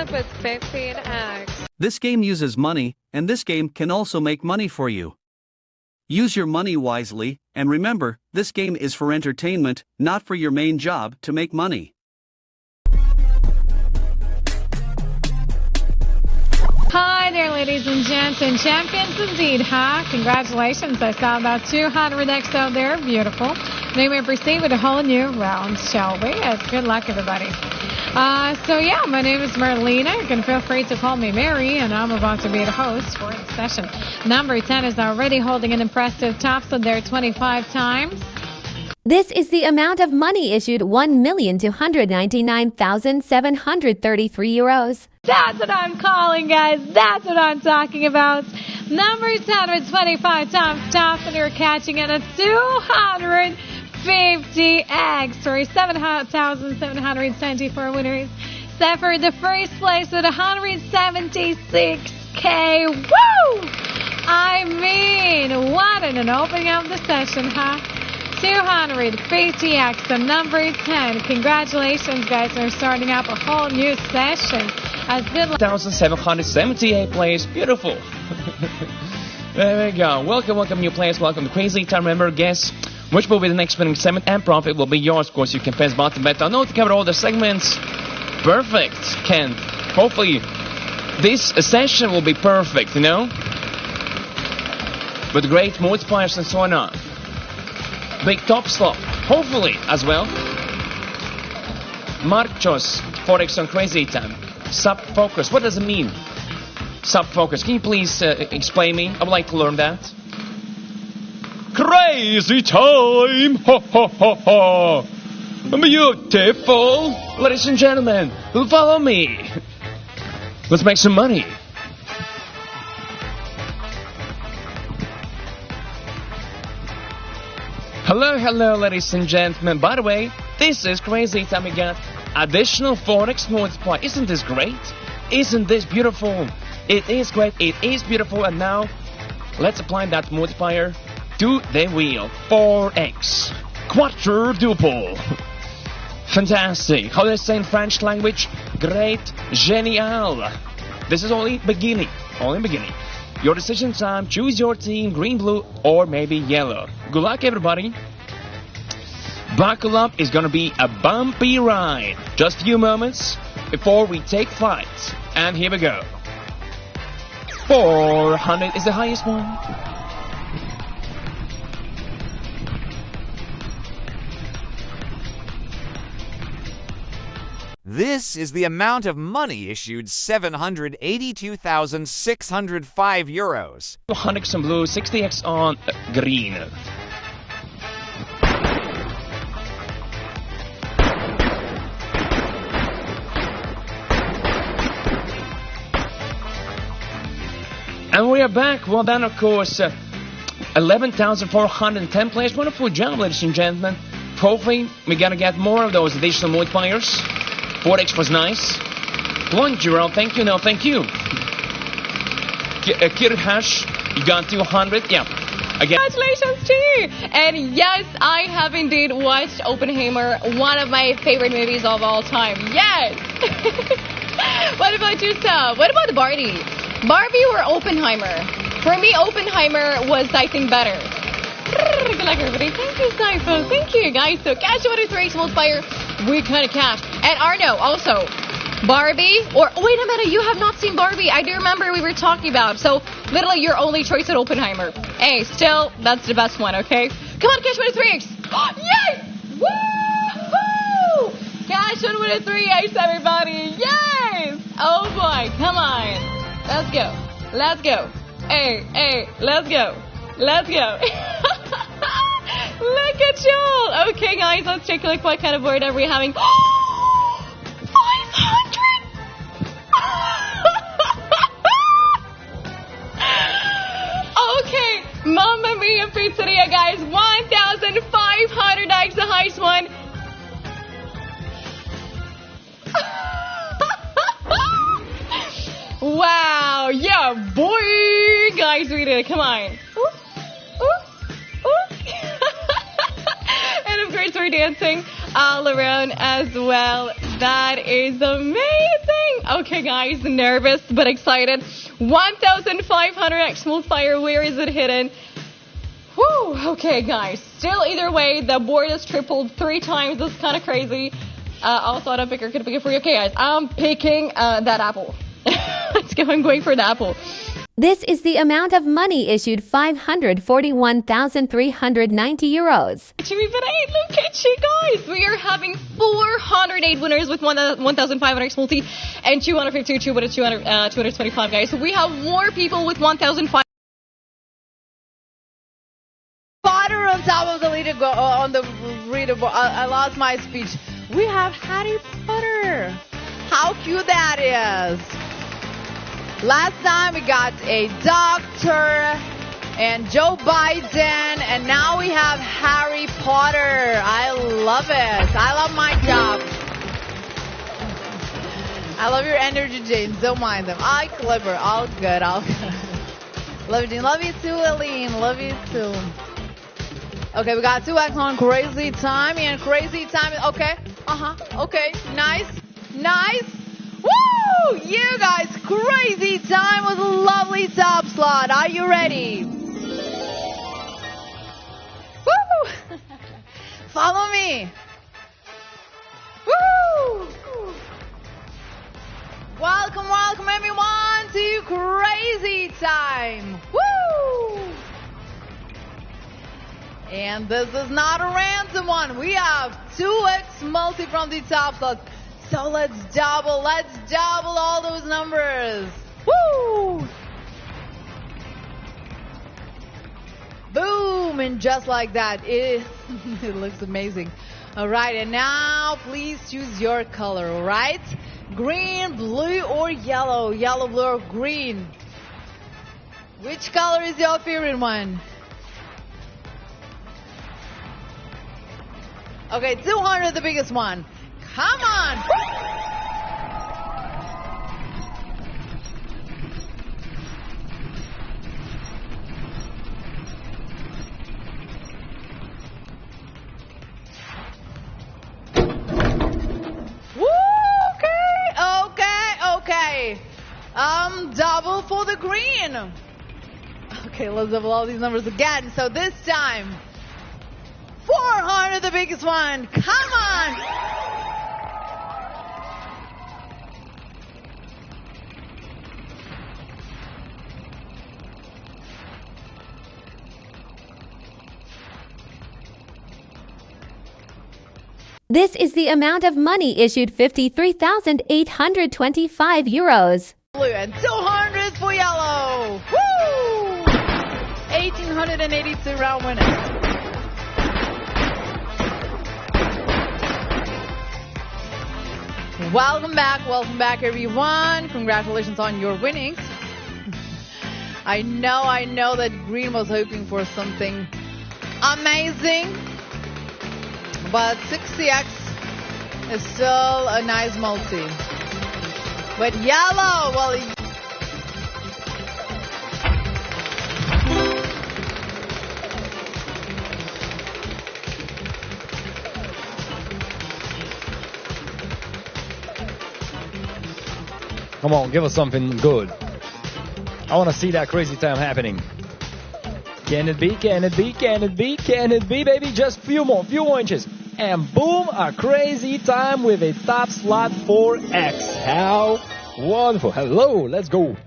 flip with 15x. This game uses money, and this game can also make money for you. Use your money wisely, and remember, this game is for entertainment, not for your main job to make money. Hi there, ladies and gents, and champions indeed, huh? Congratulations, I saw about 200x out there. Beautiful. Now we may proceed with a whole new round, shall we? Yes, good luck, everybody. My name is Marlena. You can feel free to call me Mary, and I'm about to be the host for the session. Number 10 is already holding an impressive TOPSLOT there 25 times. This is the amount of money issued, 1,299,733 euros. That's what I'm calling, guys. That's what I'm talking about. Number 10 with 25 times TOPSLOT, you're catching it at 250x for 7,774 winners. Set for the first place with 176k. Woo! I mean, what an opening of the session, huh? 250x and number 10. Congratulations, guys. We're starting up a whole new session. As good luck. 1,778 players. Beautiful. There we go. Welcome new players. Welcome to Crazy Time. Remember, guess which will be the next winning segment, and profit will be yours. Of course, you can press button bet down to cover all the segments. Perfect, Ken. Hopefully, this session will be perfect, you know? With great multipliers and so on. Big TOPSLOT, hopefully, as well. Marchos, Forex on Crazy Time. Sub-focus, what does it mean? Sub-focus, can you please explain me? I would like to learn that. Crazy time! Ho ho ho ho! Beautiful! Ladies and gentlemen, follow me! Let's make some money! Hello, ladies and gentlemen. By the way, this is Crazy Time. We got additional Forex multiplier. Isn't this great? Isn't this beautiful? It is great. It is beautiful. And now, let's apply that multiplier to the wheel. 4x. Quadruple. Fantastic. How do they say in French language? Great. Genial. This is only beginning. Only beginning. Your decision time. Choose your team. Green, blue, or maybe yellow. Good luck, everybody. Buckle up. It's going to be a bumpy ride. Just a few moments before we take flight. And here we go. 400 is the highest one. This is the amount of money issued, 782,605 euros. 100x on blue, 60x on green. And we are back. Well then, of course, 11,410 players. Wonderful job, ladies and gentlemen. Hopefully, we're gonna get more of those additional multipliers. 4x was nice. Blondgero, thank you. No, thank you. Kirhash, you got 200. Yeah. Again. Congratulations to you. And yes, I have indeed watched Oppenheimer, one of my favorite movies of all time. Yes. What about yourself? What about Barbie? Barbie or Oppenheimer? For me, Oppenheimer was, I think, better. Good luck, everybody. Thank you, Cypher. Thank you, guys. So, cash 103x multiplier. We kind of cash. And Arno, also, Barbie or... Oh, wait a minute. You have not seen Barbie. I do remember we were talking about. So, literally, your only choice at Oppenheimer. Hey, still, that's the best one, okay? Come on, cash 103x. Yay! Woo-hoo! Cash 103x, everybody. Yes! Oh, boy. Come on. Let's go. Let's go. Hey, let's go. Let's go. Look at y'all. Okay, guys, let's take a look. What kind of board are we having? 500! Okay, Mamma Mia Pizzeria, guys. 1,500x, the highest one. Wow, yeah, boy. Guys, we did it. Come on. Ooh. And of course, we're dancing all around as well. That is amazing. Okay, guys, nervous but excited. 1,500x multiplier. Where is it hidden? Woo! Okay, guys. Still, either way, the board is tripled 3 times. That's kind of crazy. Also, I picker could pick it for you. Okay, guys, I'm picking that apple. Let's go. I'm going for the apple. This is the amount of money issued 541,390 euros. Jimmy, but look at you guys. We are having 408 winners with 1,500x multi and 252 with a 225, guys. So we have more people with 1,500. Potter on top of the leader on the readerboard. I lost my speech. We have Harry Potter. How cute that is. Last time we got a doctor and Joe Biden, and now we have Harry Potter. I love it. I love my job. I love your energy, James. Don't mind them. All clever. All good. All good. Love you, Dean. Love you too, Aline. Love you too. Okay, we got 2x on Crazy Time and Crazy Time. Okay. Okay. Nice. Nice. Woo! You guys, Crazy Time was a lovely top slot. Are you ready? Woo! Follow me. Woo! Welcome, welcome everyone to Crazy Time. Woo! And this is not a random one. We have 2x multi from the top slot. So let's double all those numbers. Woo! Boom! And just like that, it looks amazing. All right, and now please choose your color, all right? Green, blue, or yellow? Yellow, blue, or green? Which color is your favorite one? Okay, 200, the biggest one. Come on! Okay. Double for the green. Okay, let's double all these numbers again. So this time, 400, the biggest one. Come on! This is the amount of money issued 53,825 euros. Blue and 200 for yellow. Woo! 1,882 round winners. Welcome back everyone. Congratulations on your winnings. I know that green was hoping for something amazing. But 60x is still a nice multi. But yellow, well... Come on, give us something good. I want to see that Crazy Time happening. Can it be? Can it be? Can it be? Can it be, baby? Just few more inches. And boom, a Crazy Time with a top slot 4x. How wonderful. Hello, let's go.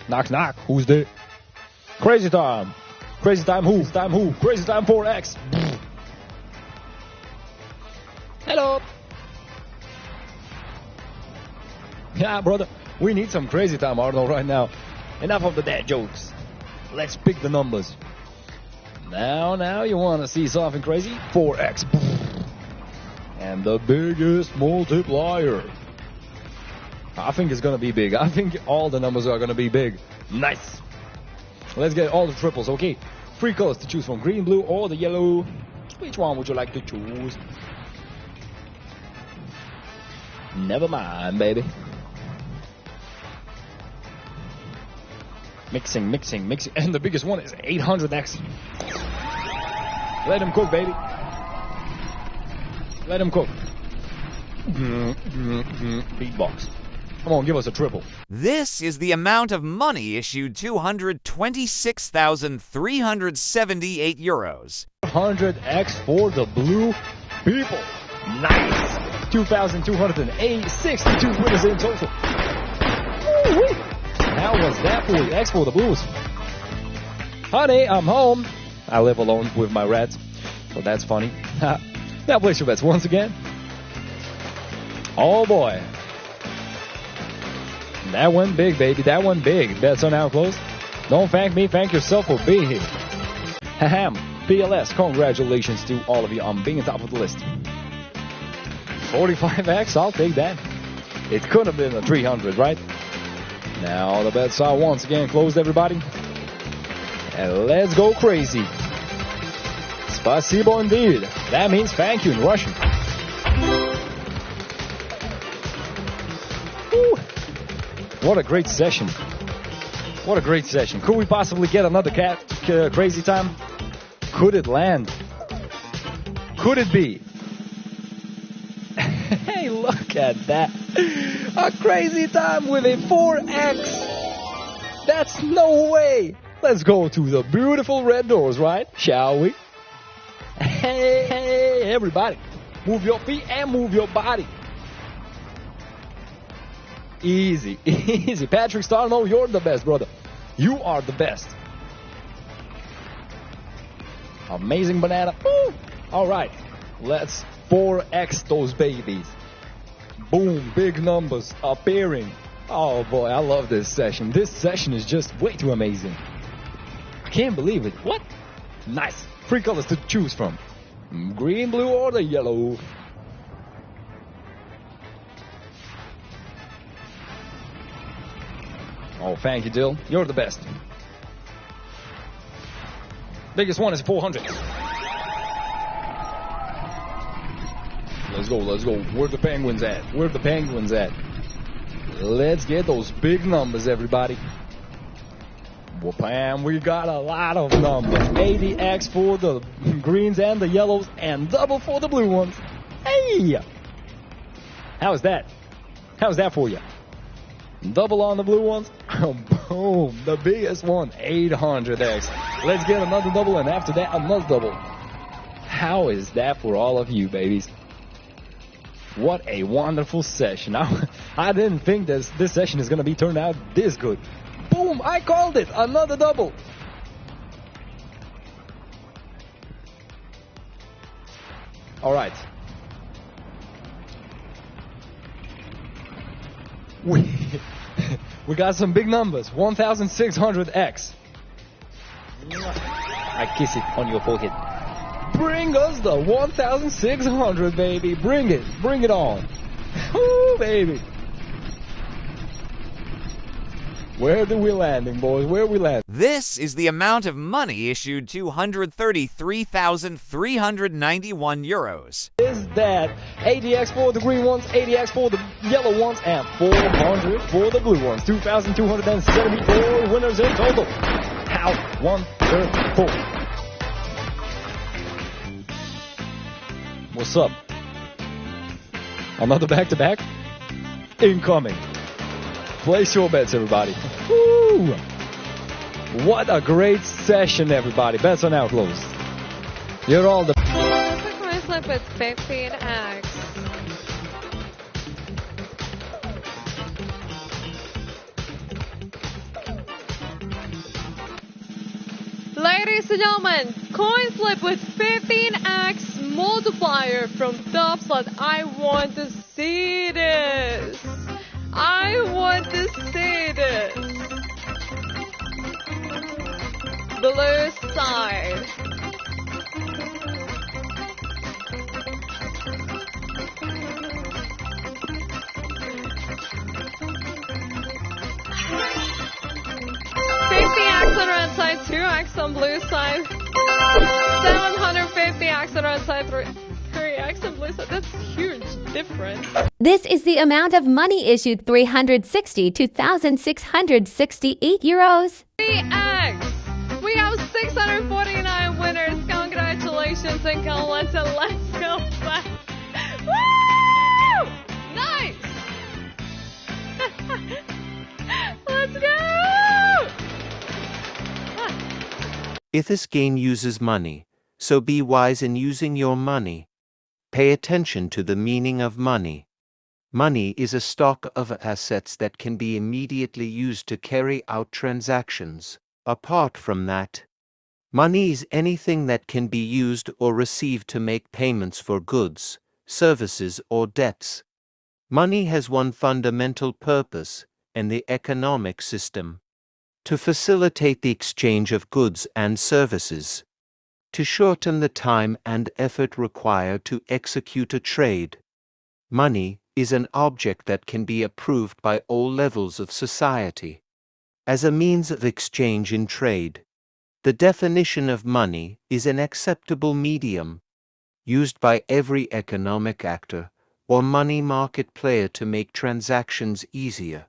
Knock, knock. Who's there? Crazy Time. Crazy Time who? Time who? Crazy Time 4x. Hello. Yeah, brother. We need some Crazy Time, Arnold, right now. Enough of the dad jokes. Let's pick the numbers. Now you want to see something crazy? 4x. And the biggest multiplier. I think it's going to be big. I think all the numbers are going to be big. Nice. Let's get all the triples, okay? 3 colors to choose from. Green, blue, or the yellow. Which one would you like to choose? Never mind, baby. Mixing. And the biggest one is 800x. Let him cook, baby. Let him cook. Beatbox. Come on, give us a triple. This is the amount of money issued 226,378 euros. 100x for the blue people. Nice. 2,262 winners in total. Woo-wee. How was that for you? X for the blues. Honey, I'm home. I live alone with my rats, so that's funny. Now place your bets once again. Oh boy. That went big, baby. That went big. Bets are now closed. Don't thank me. Thank yourself for being here. Ahem. PLS, congratulations to all of you on being top of the list. 45x, I'll take that. It could have been a 300, right? Now the bets are once again closed, everybody. And let's go crazy. Spasibo indeed. That means thank you in Russian. Woo. What a great session. What a great session. Could we possibly get another crazy time? Could it land? Could it be? Hey, look at that. A crazy time with a 4x. That's no way. Let's go to the beautiful red doors, right? Shall we? Hey, everybody. Move your feet and move your body. Easy, easy. Patrick Starno, you're the best, brother. You are the best. Amazing banana. Woo. All right. Let's 4x those babies. Boom. Big numbers appearing. Oh, boy. I love this session. This session is just way too amazing. I can't believe it. What? Nice. 3 colors to choose from. Green, blue, or the yellow. Oh, thank you, Dill. You're the best. Biggest one is 400. Let's go, let's go. Where the penguins at? Where the penguins at? Let's get those big numbers, everybody. Whoopam, we got a lot of numbers. 80x for the greens and the yellows, and double for the blue ones. Hey! How's that? How's that for you? Double on the blue ones. Boom. The biggest one, 800x. Let's get another double, and after that, another double. How is that for all of you, babies? What a wonderful session. I didn't think this session is going to be turned out this good. Boom, I called it. Another double. All right. We got some big numbers. 1,600x. I kiss it on your forehead. Bring us the 1,600, baby. Bring it. Bring it on. Woo, baby. Where do we landing, boys? Where we landing? This is the amount of money issued 233,391 euros. Is that 80x for the green ones, 80x for the yellow ones, and 400 for the blue ones. 2,274 winners in total. How wonderful. What's up? Another back-to-back? Incoming. Place your bets, everybody. Woo! What a great session, everybody. Bets are now closed. You're all the... Quick slip with 15x. Ladies and gentlemen, coin flip with 15x multiplier from TOPSLOT. I want to see this. I want to see this. Blue side. $50x on red side, 2x on blue side, 750x on red side, 3x on blue side. That's huge difference. This is the amount of money issued 362,668 euros. 3x. We have 649 winners. Congratulations and let's go back. Woo! Nice. If this game uses money, so be wise in using your money. Pay attention to the meaning of money. Money is a stock of assets that can be immediately used to carry out transactions. Apart from that, money is anything that can be used or received to make payments for goods, services, or debts. Money has one fundamental purpose in the economic system: to facilitate the exchange of goods and services, to shorten the time and effort required to execute a trade. Money is an object that can be approved by all levels of society as a means of exchange in trade. The definition of money is an acceptable medium used by every economic actor or money market player to make transactions easier.